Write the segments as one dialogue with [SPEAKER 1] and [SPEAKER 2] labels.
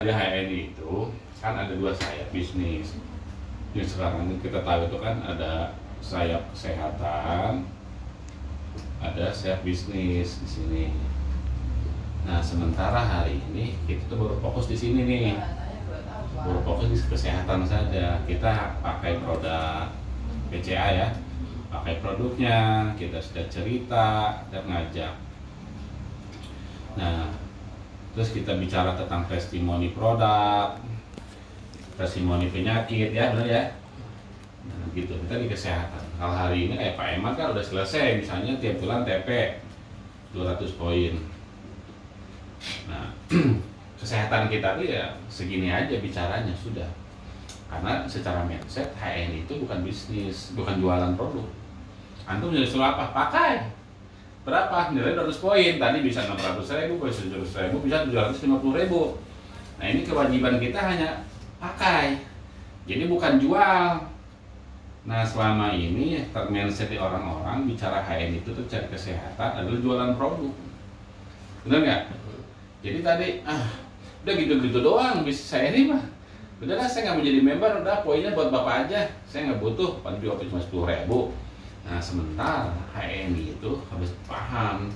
[SPEAKER 1] Di HNI itu kan ada dua sayap bisnis. Yang sekarang kita tahu itu kan ada sayap kesehatan, ada sayap bisnis di sini. Nah, sementara hari ini kita tuh baru fokus di sini nih, baru fokus di kesehatan saja. Kita pakai produk PCA ya, pakai produknya, kita sudah cerita dan ngajak. Nah, terus kita bicara tentang testimoni produk, testimoni penyakit ya, benar ya. Nah, gitu. Kita di kesehatan. Kalau hari ini kayak Pak Eman kan udah selesai, misalnya tiap bulan TP 200 poin. Nah, kesehatan kita tuh ya segini aja bicaranya sudah. Karena secara mindset HNI itu bukan bisnis, bukan jualan produk. Antum jadi suruh apa? Pakai. Berapa? Nilai 200 poin. Tadi bisa 600.000, bisa 700.000, bisa 750.000. Nah, ini kewajiban kita hanya pakai. Jadi bukan jual. Nah, selama ini mindset di orang-orang bicara HNI itu tuh cari kesehatan adalah jualan produk. Benar nggak? Jadi tadi udah gitu-gitu doang bisnis saya ini mah. Udahlah, saya nggak mau jadi member, udah poinnya buat bapak aja. Saya nggak butuh, paling juga cuma 10.000. Nah, sementara HNI itu harus paham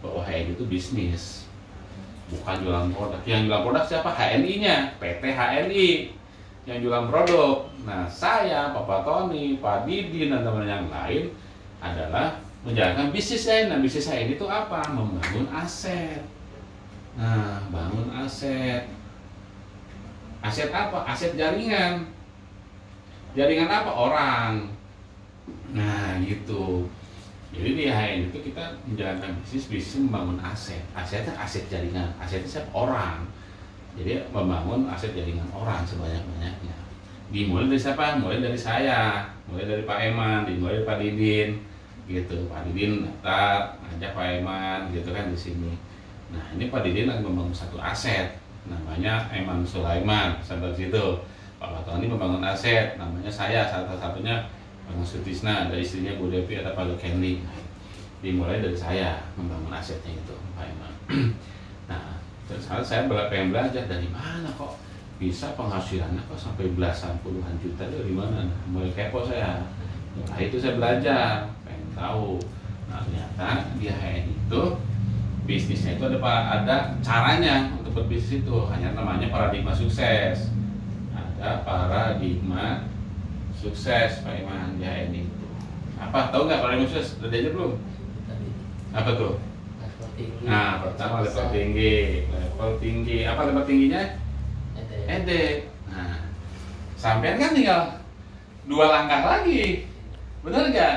[SPEAKER 1] bahwa HNI itu bisnis, bukan jualan produk. Yang jualan produk siapa? HNI-nya, PT HNI yang jualan produk. Nah, saya, Bapak Tony, Pak Didin, dan teman yang lain adalah menjalankan bisnis lain. Nah, bisnis HNI itu apa? Membangun aset. Nah, bangun aset. Aset apa? Aset jaringan. Jaringan apa? Orang. Nah, gitu. Jadi di HNI itu kita menjalankan bisnis membangun aset. Asetnya aset jaringan. Asetnya siapa? Orang. Jadi membangun aset jaringan orang sebanyak-banyaknya. Dimulai dari siapa? Mulai dari saya, mulai dari Pak Eman, dimulai dari Pak Didin, gitu. Pak Didin daftar, ngajak Pak Eman, gitu kan di sini. Nah, ini Pak Didin lagi membangun satu aset, namanya Eman Sulaiman, sampai situ. Pak Tony membangun aset, namanya saya, satu-satunya Bang Sutisna, ada istrinya Bu Devi, ada Pak Kenli. Dimulai dari saya membangun asetnya itu, Pak Eman. Nah, terus saya pengen belajar dari mana kok bisa penghasilannya kok sampai belasan puluhan juta, itu dari mana? Nah, mulai kepo saya. Nah, itu saya belajar, pengen tahu. Nah, ternyata di HNI itu bisnisnya itu ada caranya untuk berbisnis itu, hanya namanya paradigma sukses. Ada paradigma sukses Pak Iman di HNI itu. Apa? Tahu nggak paradigma sukses? Udah diajar belum? Apa tuh? Nah, pertama level tinggi. Level tinggi. Apa level tingginya? ED. Nah, sampean kan tinggal 2 langkah lagi. Benar nggak?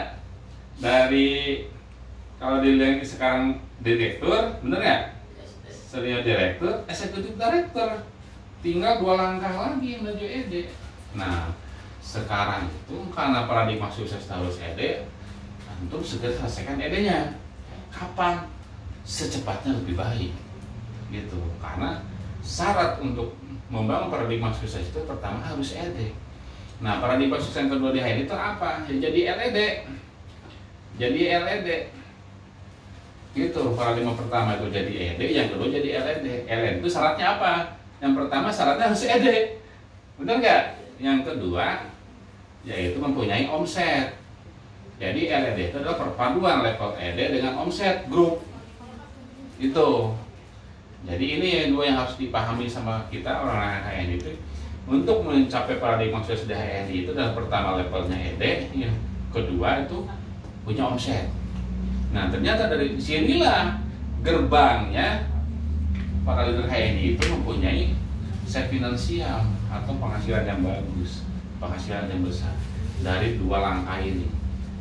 [SPEAKER 1] Dari kalau dilihat sekarang direktur, benar nggak? Senior direktur, eksekutif direktur. Tinggal 2 langkah lagi menuju ED. Nah, sekarang itu karena paradigma sukses harus ED, antum segera selesaikan ED-nya. Kapan? Secepatnya lebih baik, gitu. Karena syarat untuk membangun paradigma sukses itu pertama harus ED. Nah, paradigma sukses yang kedua di HNI itu apa? Ya, jadi LED. Jadi LED. Gitu. Paradigma pertama itu jadi ED, yang kedua jadi LED. LED itu syaratnya apa? Yang pertama syaratnya harus ED. Benar nggak? Yang kedua yaitu mempunyai omset. Jadi LED itu adalah perpaduan level ED dengan omset grup. Itu. Jadi ini dua yang harus dipahami sama kita orang-orang HNI itu. Untuk mencapai paradigma sukses di HNI itu adalah pertama levelnya ED, yang kedua itu punya omset. Nah, ternyata dari sinilah gerbangnya para leader HNI itu mempunyai set finansial atau penghasilan yang bagus, penghasilan yang besar dari 2 langkah ini.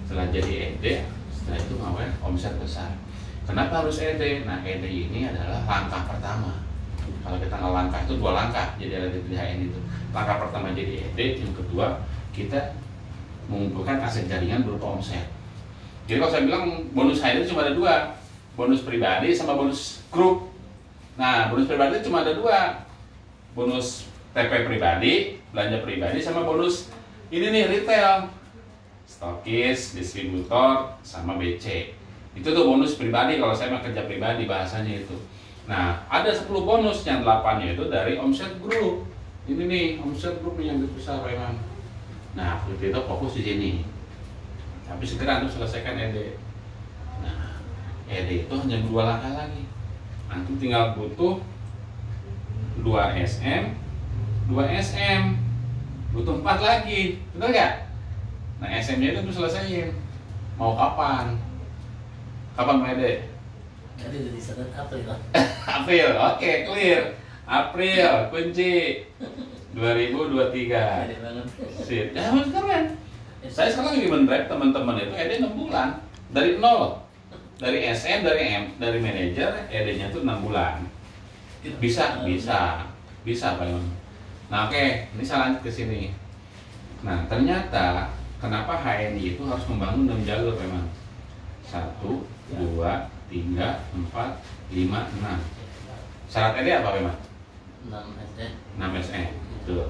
[SPEAKER 1] Setelah jadi ED, setelah itu ngapain? Omset besar. Kenapa harus ED? Nah, ED ini adalah langkah pertama. Kalau kita ngelangkah itu 2 langkah jadi ED di HNI itu. Langkah pertama jadi ED, yang kedua kita mengumpulkan aset jaringan berupa omset. Jadi kalau saya bilang bonus HNI itu cuma ada 2, bonus pribadi sama bonus grup. Nah, bonus pribadi cuma ada 2, bonus TP pribadi, belanja pribadi, sama bonus ini nih retail, stokis, distributor, sama BC. Itu tuh bonus pribadi kalau saya mah kerja pribadi bahasanya itu. Nah, ada 10 bonus, yang 8-nya itu dari omset group. Ini nih, omset group nih yang besar memang. Nah, kita fokus di sini. Tapi segera untuk selesaikan ED. Nah, ED itu hanya 2 langkah lagi. Antum tinggal butuh 2 SM, 2 SM, butuh 4 lagi, betul nggak? Nah, SM-nya itu selesaiin. Mau kapan? Kapan mau ED?
[SPEAKER 2] Tadi udah disebut April lah.
[SPEAKER 1] April, oke, clear. April, kunci 2023.
[SPEAKER 2] Gede banget.
[SPEAKER 1] Sip, ya keren. Saya sekarang lagi men-drive teman-teman itu ED 6 bulan dari nol, dari SM, dari manajer, ED-nya itu 6 bulan. Bisa Pak Iwan. Nah, oke, ini saya lanjut ke sini. Nah, ternyata kenapa HNI itu harus membangun 6 jalur memang. 1, 2, 3, 4, 5, 6. Syarat ED apa memang?
[SPEAKER 2] 6 SM.
[SPEAKER 1] 6 SM, betul.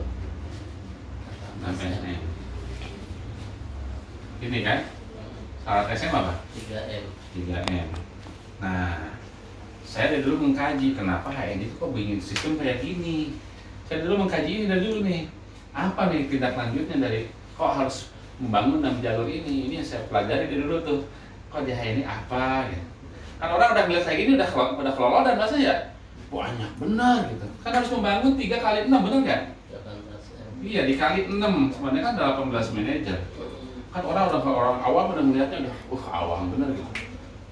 [SPEAKER 1] 6 SM. Ini kan? Syarat SM apa?
[SPEAKER 2] 3M.
[SPEAKER 1] 3M. Nah, saya dari dulu mengkaji kenapa HNI itu kok bikin sistem kayak gini. Saya dulu mengkaji ini dari dulu nih. Apa nih tindak lanjutnya dari kok harus membangun 6 jalur ini? Ini yang saya pelajari dari dulu tuh. Kok di HNI apa gitu. Kan orang udah ngeliat kayak gini udah kelolodan masa ya? Banyak benar gitu. Kan harus membangun 3 kali 6, benar nggak?
[SPEAKER 2] 18M.
[SPEAKER 1] Iya, dikali 6. Sebenarnya kan ada 18 manajer. Kan orang awam udah melihatnya udah awam bener gitu,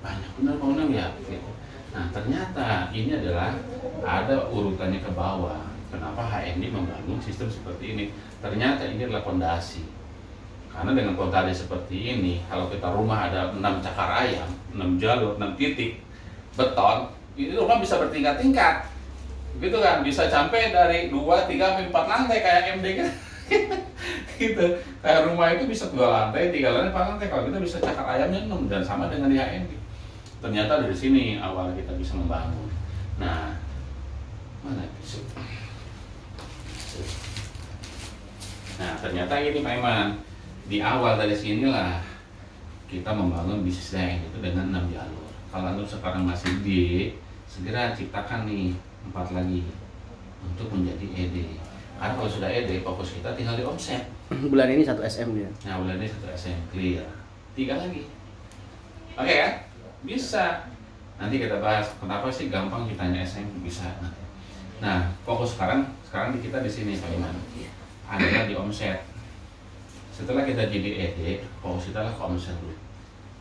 [SPEAKER 1] banyak bener Pak ya gitu. Nah, ternyata ini adalah ada urutannya ke bawah. Kenapa HNI membangun sistem seperti ini? Ternyata ini adalah fondasi. Karena dengan fondasi seperti ini, kalau kita rumah ada 6 cakar ayam, 6 jalur, 6 titik beton, ini rumah bisa bertingkat-tingkat, gitu kan? Bisa sampai dari 2, 3, sampai 4 lantai kayak MD kan? Gitu. Kayak rumah itu bisa 2 lantai, 3 lantai, 4 lantai. Kalau kita bisa cakar ayamnya 6 dan sama dengan di HNI. Ternyata dari sini awal kita bisa membangun. Nah, mana bisa? Nah, ternyata ini Pak Iman. Di awal dari sinilah kita membangun bisnis lain itu dengan 6 jalur. Kalau Anda sekarang masih D, segera ciptakan nih 4 lagi untuk menjadi ED. Karena kalau sudah ED, fokus kita tinggal di omset.
[SPEAKER 3] Bulan ini 1 SM ya.
[SPEAKER 1] Nah, bulan ini 1 SM clear. 3 lagi. Oke kan? Bisa. Nanti kita bahas kenapa sih gampang kitanya SM bisa. Nah, fokus sekarang kita di sini Pak Iman. Adalah di omset. Setelah kita jadi ED, fokus kita lah ke omset dulu.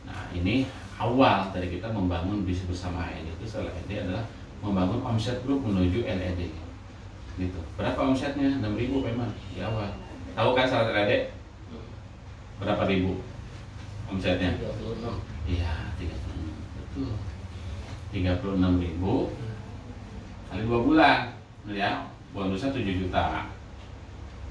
[SPEAKER 1] Nah, ini awal dari kita membangun bisnis bersama ED itu setelah ED adalah membangun omset grup menuju LED. Gitu. Berapa omsetnya? 6.000 Pak Iman di awal. Tahu kan syarat LED? Berapa ribu omsetnya?
[SPEAKER 2] 36.
[SPEAKER 1] Iya, 36. Betul. 36.000 kali 2 bulan. Ya, bonusnya 7 juta.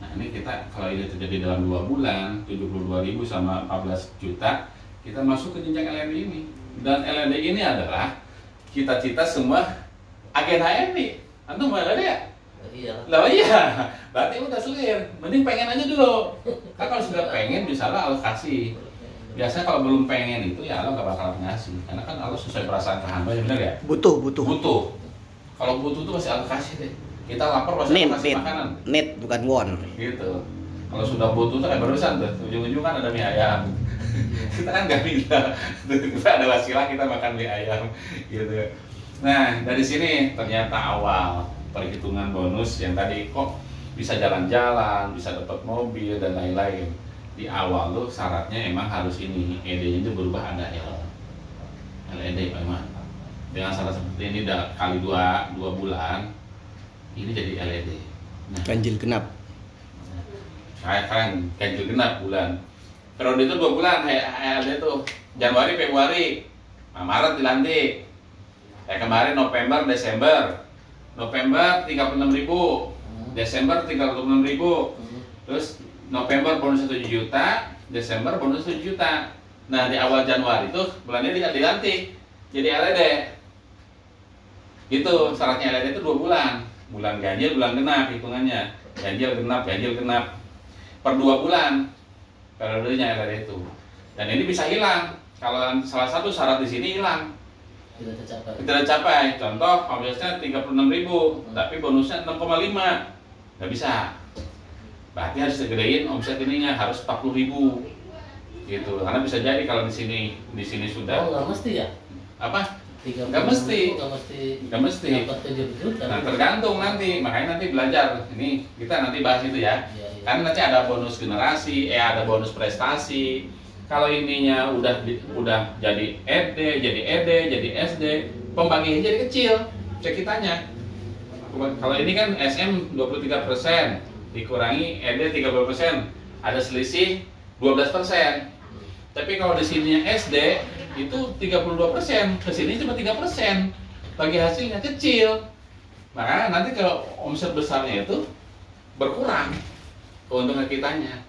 [SPEAKER 1] Nah, ini kita kalau ini terjadi dalam 2 bulan, 72.000 sama 14 juta, kita masuk ke jenjang LED ini. Dan LED ini adalah cita-cita semua agen HNI. Antum mau LED ya?
[SPEAKER 2] Iya.
[SPEAKER 1] Lah iya, berarti udah clear. Mending pengen aja dulu. Kan kalau sudah pengen, bisa Allah kasih. Biasanya kalau belum pengen itu ya Allah nggak bakal ngasih. Karena kan Allah sesuai perasaan ke hamba, ya benar ya?
[SPEAKER 3] Butuh.
[SPEAKER 1] Kalau butuh tuh pasti Allah kasih deh. Kita lapar pasti Allah kasih makanan.
[SPEAKER 3] Need bukan won.
[SPEAKER 1] Gitu. Kalau sudah butuh tuh kayak barusan tuh, ujung-ujung kan ada mie ayam. Kita kan nggak minta. Kita ada wasilah kita makan mie ayam, gitu. Nah, dari sini ternyata awal perhitungan bonus yang tadi kok bisa jalan-jalan, bisa dapat mobil dan lain-lain. Di awal tuh syaratnya emang harus ini ED-nya itu berubah ada LED Pak Iman. Dengan syarat seperti ini udah kali 2 bulan ini jadi LED. Nah,
[SPEAKER 3] Ganjil genap.
[SPEAKER 1] Sekarang ganjil genap bulan. Periode itu 2 bulan LED itu Januari, Februari, Maret dilantik. Kayak kemarin November, Desember. November 36.000, Desember 36.000, terus November bonus 7 juta, Desember bonus 7 juta. Nah, di awal Januari itu bulannya dilantik jadi LED. Gitu, syaratnya LED itu 2 bulan. Bulan ganjil, bulan genap hitungannya. Ganjil genap. Per 2 bulan periodenya LED itu. Dan ini bisa hilang. Kalau salah satu syarat di sini hilang.
[SPEAKER 2] tidak tercapai.
[SPEAKER 1] Tidak tercapai. Contoh, omsetnya 36.000, tapi bonusnya 6,5, nggak bisa. Berarti harus digedein omset ininya harus 40.000, gitu. Karena bisa jadi kalau di sini sudah.
[SPEAKER 2] Oh, nggak mesti ya?
[SPEAKER 1] Apa?
[SPEAKER 2] 30
[SPEAKER 1] Nggak mesti.
[SPEAKER 2] nggak mesti dapat 7 juta.
[SPEAKER 1] Nah, tergantung nanti, makanya nanti belajar. Ini kita nanti bahas itu ya.
[SPEAKER 2] Iya, iya.
[SPEAKER 1] Kan nanti ada bonus generasi, ada bonus prestasi. Kalau ininya udah jadi jadi SD, pembagiannya jadi kecil, cekitannya. Kalau ini kan SM 23%, dikurangi ED 30%, ada selisih 12%. Tapi kalau di sininya SD itu 32%, ke sini cuma 3%. Bagi hasilnya kecil. Makanya nanti kalau omset besarnya itu berkurang keuntungan kitanya.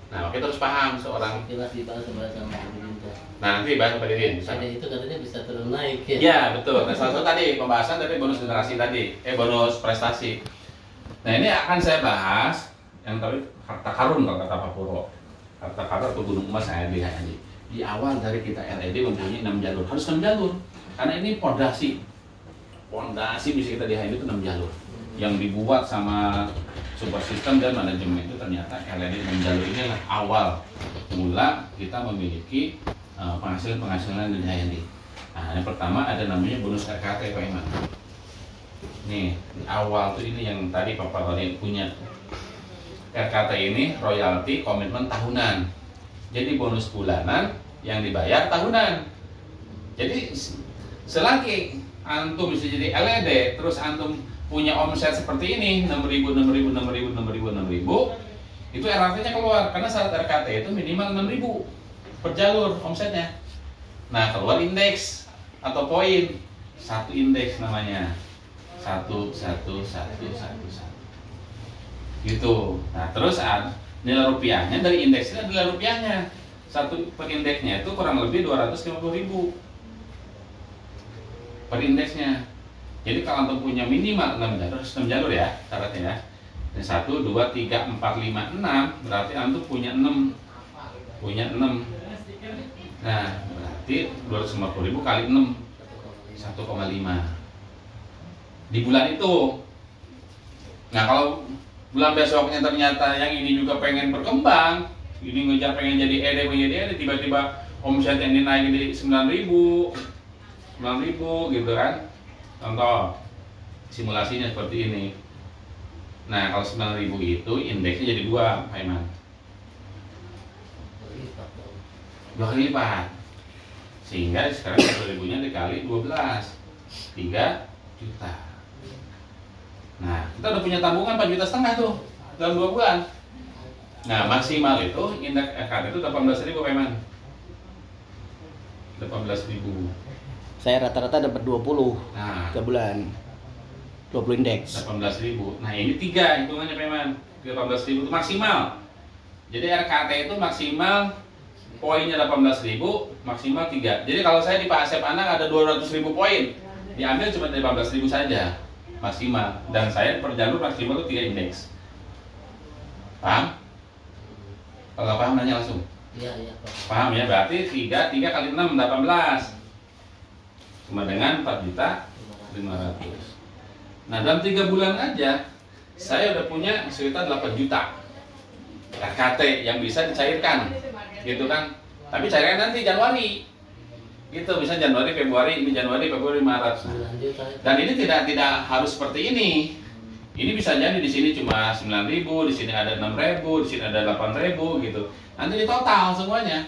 [SPEAKER 1] Nah, kita harus paham seorang.
[SPEAKER 2] Jelas dibahas sama pemerintah.
[SPEAKER 1] Nah, nanti bahas Pak Didin.
[SPEAKER 2] Ada itu katanya bisa turun naik ya.
[SPEAKER 1] Ya, betul. Nah, salah satu tadi pembahasan dari bonus generasi tadi, bonus prestasi. Nah, ini akan saya bahas yang tadi harta karun kalau kata Pak Purwo. Harta karun atau gunung emas saya lihat tadi. Di awal dari kita LED mempunyai 6 jalur. Harus 6 jalur. Karena ini pondasi. Pondasi bisa kita lihat itu 6 jalur. Yang dibuat sama support system dan manajemen itu ternyata LED 6 jalur inilah awal mula kita memiliki penghasilan dari HND. Nah, yang pertama ada namanya bonus RKT Pak Iman. Nih, di awal tuh ini yang tadi Pak Rodi punya. RKT ini royalti komitmen tahunan. Jadi bonus bulanan yang dibayar tahunan. Jadi selagi antum bisa jadi LED, terus antum punya omset seperti ini 6.000, itu RKT-nya keluar karena syarat RKT itu minimal 6.000 per jalur omsetnya. Nah, keluar indeks atau poin, satu indeks namanya 11111 gitu. Nah, terus nilai rupiahnya dari indeksnya, nilai rupiahnya satu per indeksnya itu kurang lebih 250.000 per indeksnya. Jadi kalau antum punya minimal 6 jalur, 6 jalur ya syaratnya ya. 1, 2, 3, 4, 5, 6, berarti antum punya 6. Punya 6. Nah, berarti 250.000 kali 6 1,5 di bulan itu. Nah, kalau bulan besoknya ternyata yang ini juga pengen berkembang, ini ngejar pengen jadi ED, tiba-tiba omsetnya ini naik di 9.000 gitu kan. Contoh simulasinya seperti ini. Nah, kalau 9.000 itu indeksnya jadi 2, Pak Iman. 2 kali lipat. Sehingga sekarang 1.000-nya dikali 12, 3 juta. Nah, kita udah punya tabungan 4,5 juta tuh dalam 2 bulan. Nah, maksimal itu indeks RKT itu 18.000, Pak Iman. 18.000.
[SPEAKER 3] Saya rata-rata dapat 20
[SPEAKER 1] Nah,
[SPEAKER 3] ke bulan. 20 indeks.
[SPEAKER 1] 18.000. Nah, ini 3 hitungannya Pak Iman. 18.000 itu maksimal. Jadi RKT itu maksimal poinnya 18.000, maksimal 3. Jadi kalau saya di Pak Asep Anak ada 200.000 poin, diambil cuma 18.000 saja maksimal. Dan saya per jalur maksimal itu 3 indeks. Paham? Kalau nggak paham nanya langsung.
[SPEAKER 2] Iya, Pak.
[SPEAKER 1] Paham ya? Berarti 3 kali 6, 18. Cuma dengan 4.500.000. Nah, dalam 3 bulan aja saya udah punya sekitar 8 juta RKT yang bisa dicairkan, gitu kan? Tapi cairkan nanti Januari, gitu. Bisa Januari, Februari, Maret. Dan ini tidak harus seperti ini. Ini bisa jadi di sini cuma 9.000, di sini ada 6.000, di sini ada 8.000, gitu. Nanti di total semuanya.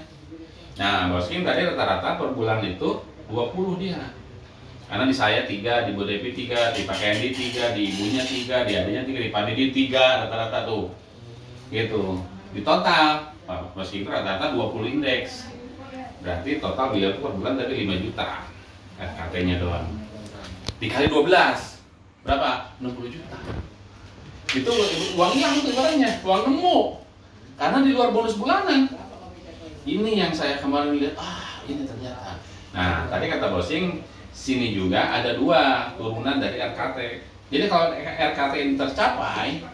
[SPEAKER 1] Nah, Boskim tadi rata-rata per bulan itu 20 dia. Karena di saya 3, di Bu Devi 3, di Pak Kendi 3, di ibunya 3, di adiknya 3, di Pak Didi 3, rata-rata tuh. Gitu. Di total, Pak Boskim rata-rata 20 indeks. Berarti total beliau itu per bulan dari 5 juta RKT-nya doang. Dikali 12, berapa? 60 juta. Itu uang hilang itu ibaratnya, uang nemu. Karena di luar bonus bulanan. Ini yang saya kemarin lihat, ini ternyata. Nah, tadi kata Bosing, sini juga ada 2 turunan dari RKT. Jadi kalau RKT ini tercapai,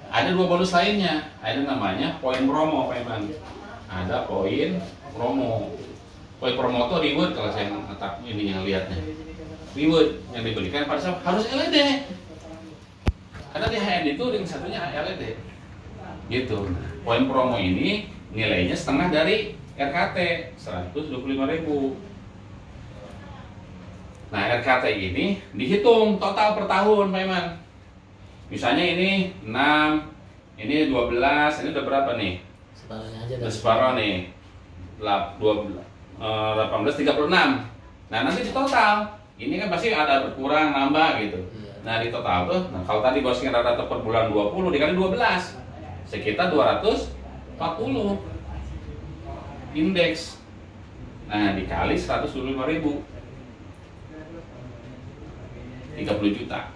[SPEAKER 1] ada 2 bonus lainnya. Ada namanya poin promo, Pak Iman. Ada poin promo. poin promo tuh reward kalau saya ngetap ini yang lihatnya. Reward yang diberikan pada saat harus LED. Karena di HN itu ring satunya LED. Gitu. Nah, poin promo ini nilainya setengah dari RKT 125.000. Nah, RKT ini dihitung total per tahun, Pak Iman. Misalnya ini 6, ini 12, ini udah berapa nih?
[SPEAKER 2] Separuhnya aja.
[SPEAKER 1] Udah separuh nih. 18, 36. Nah, nanti di total ini kan pasti ada berkurang, nambah gitu.
[SPEAKER 2] Iya.
[SPEAKER 1] Nah, di total tuh, nah kalau tadi bosnya rata-rata per bulan 20 dikali 12, sekitar 240 indeks. Nah, dikali 125.000, 30 juta.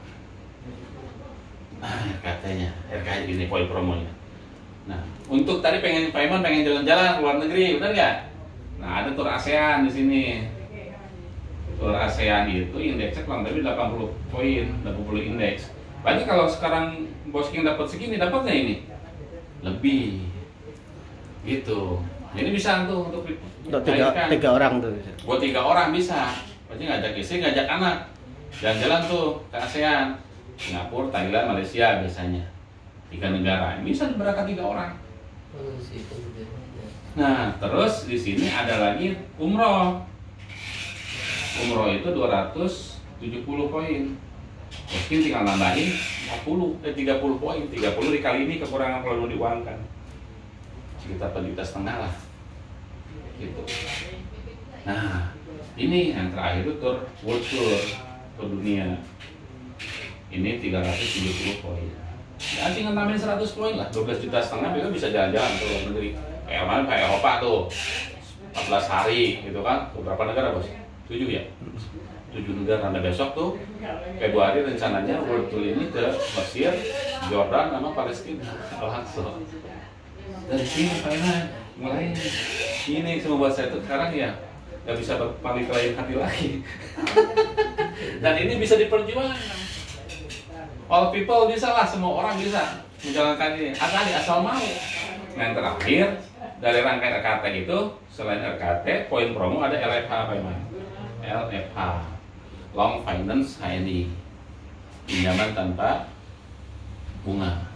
[SPEAKER 1] Nah, katanya RKI ini poin promonya. Nah, untuk tadi Pak Iman pengen jalan-jalan ke luar negeri, benar nggak? Nah, ada tur ASEAN di sini. Tur ASEAN itu indeksnya kurang lebih 80 poin, 80 indeks. Berarti kalau sekarang Bos King dapat segini, dapat nggak ini? Lebih. Gitu. Jadi bisa tuh untuk
[SPEAKER 3] tiga orang tuh.
[SPEAKER 1] Buat 3 orang bisa. Berarti ngajak istri, ngajak anak. Jalan-jalan tuh ke ASEAN. Singapura, Thailand, Malaysia biasanya. 3 negara. Bisa berangkat 3 orang. Nah, terus di sini ada lagi umroh. Umroh itu 270 poin. Mungkin tinggal nambahin 30 poin. 30 dikali ini kekurangan kalau diuangkan. Sekitar 4,5 juta lah. Gitu. Nah, ini yang terakhir itu tur World Tour ke dunia. Ini 370 poin. Ya tinggal nambahin 100 poin lah. 12,5 juta bisa jalan-jalan ke luar negeri. Kayak mana kayak Eropa tuh 14 hari gitu kan. Beberapa negara bos? 7 ya? 7 negara. Nah besok tuh Februari rencananya World Tour ini ke Mesir, Jordan, sama Palestina langsung. Dari sini Pak Iman mulai ini semua buat saya tuh sekarang ya nggak bisa berpaling ke lain hati lagi. Dan ini bisa diperjuangkan. All people bisa lah, semua orang bisa menjalankan ini. Asal mau. Nah, yang terakhir dari rangkaian RKT itu selain RKT poin promo ada LFH Pak Iman. LFH Long Finance HNI, pinjaman tanpa bunga.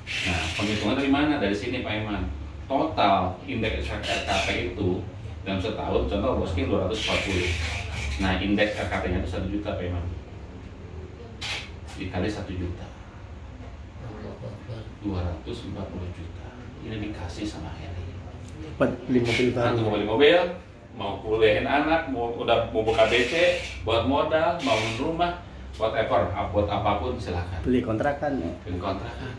[SPEAKER 1] Nah, penghitungan dari mana? Dari sini Pak Iman. Total indeks RKT itu dalam setahun contoh Boskin 240. Nah, indeks RKT-nya itu 1 juta Pak Iman. Dikali 1 juta. 240 juta. Ini dikasih sama Heri.
[SPEAKER 3] Beli mobil baru.
[SPEAKER 1] Mau beli mobil, mau kuliahin anak, mau buka BC, buat modal, mau bangun rumah, whatever, buat apapun silakan.
[SPEAKER 3] Beli kontrakan.
[SPEAKER 1] Beli kontrakan.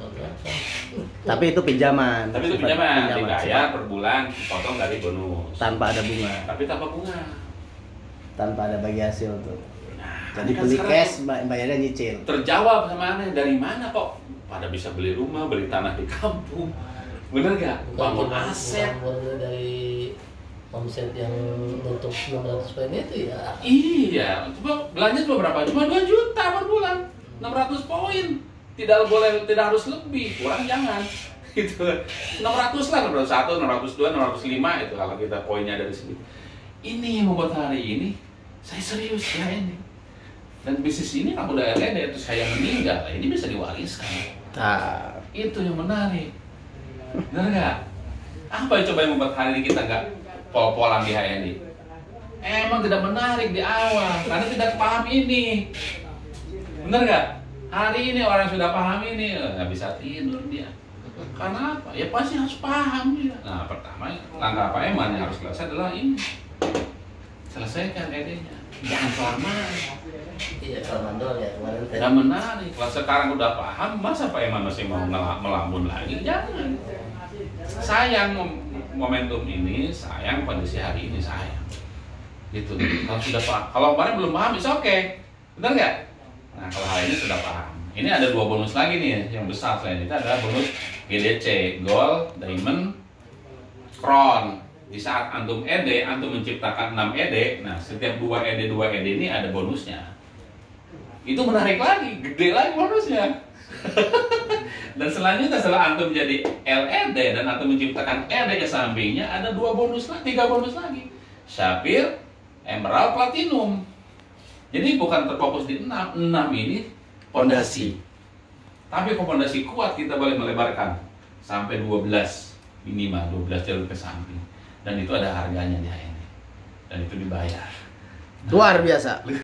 [SPEAKER 3] Tapi itu pinjaman.
[SPEAKER 1] Tapi itu pinjaman, dibayar per bulan, potong dari bonus.
[SPEAKER 3] Tanpa ada bunga.
[SPEAKER 1] Tapi tanpa bunga.
[SPEAKER 3] Tanpa ada bagi hasil tuh.
[SPEAKER 1] Nah,
[SPEAKER 3] Jadi
[SPEAKER 1] kan
[SPEAKER 3] beli cash, bayarnya nyicil.
[SPEAKER 1] Terjawab sama aneh, dari mana kok pada bisa beli rumah, beli tanah di kampung? Bener gak? Bangun aset.
[SPEAKER 2] Dari omset yang untuk 600 poin itu ya.
[SPEAKER 1] Iya, coba belanja cuma berapa? Cuma 2 juta per bulan. 600 poin. Tidak harus lebih, kurang jangan. Gitu. 600 lah, 601, 602, 605 itu kalau kita poinnya dari sini. Ini yang membuat hari ini saya serius ya ini. Dan bisnis ini kalau udah LED itu saya meninggal, ini bisa diwariskan.
[SPEAKER 3] Nah,
[SPEAKER 1] Itu yang menarik. Benar nggak? Apa yang coba yang membuat hari ini kita nggak pol-polan di HNI? Emang tidak menarik di awal, karena tidak paham ini. Benar nggak? Hari ini orang sudah paham ini, nggak bisa tidur dia. Karena apa? Ya pasti harus paham dia. Nah, pertama langkah Pak Eman yang harus selesai adalah ini. Selesaikan ED-nya. Jangan kelamaan.
[SPEAKER 2] Iya, kelamaan doang ya.
[SPEAKER 1] Tidak menarik. Kalau sekarang udah paham, masa Pak Eman masih mau melamun lagi? Jangan. Sayang momentum ini, sayang kondisi hari ini, sayang. Gitu. Kalau sudah paham, kalau kemarin belum paham, bisa oke. Benar nggak? Nah, kalau hari ini sudah paham. Ini ada 2 bonus lagi nih yang besar selain itu adalah bonus GDC, Gold, Diamond, Crown. Di saat antum ED, antum menciptakan 6 ED. Nah, setiap 2 ED ini ada bonusnya. Itu menarik lagi, gede lagi bonusnya. Dan selanjutnya setelah antum jadi LED dan antum menciptakan ED ke sampingnya ada 2 bonus lagi, 3 bonus lagi. Sapphire, Emerald, Platinum. Jadi bukan terfokus di 6 ini fondasi. Tapi fondasi kuat kita boleh melebarkan sampai 12 minimal 12 jalur ke samping. Dan itu ada harganya di HND. Dan itu dibayar.
[SPEAKER 3] Luar biasa.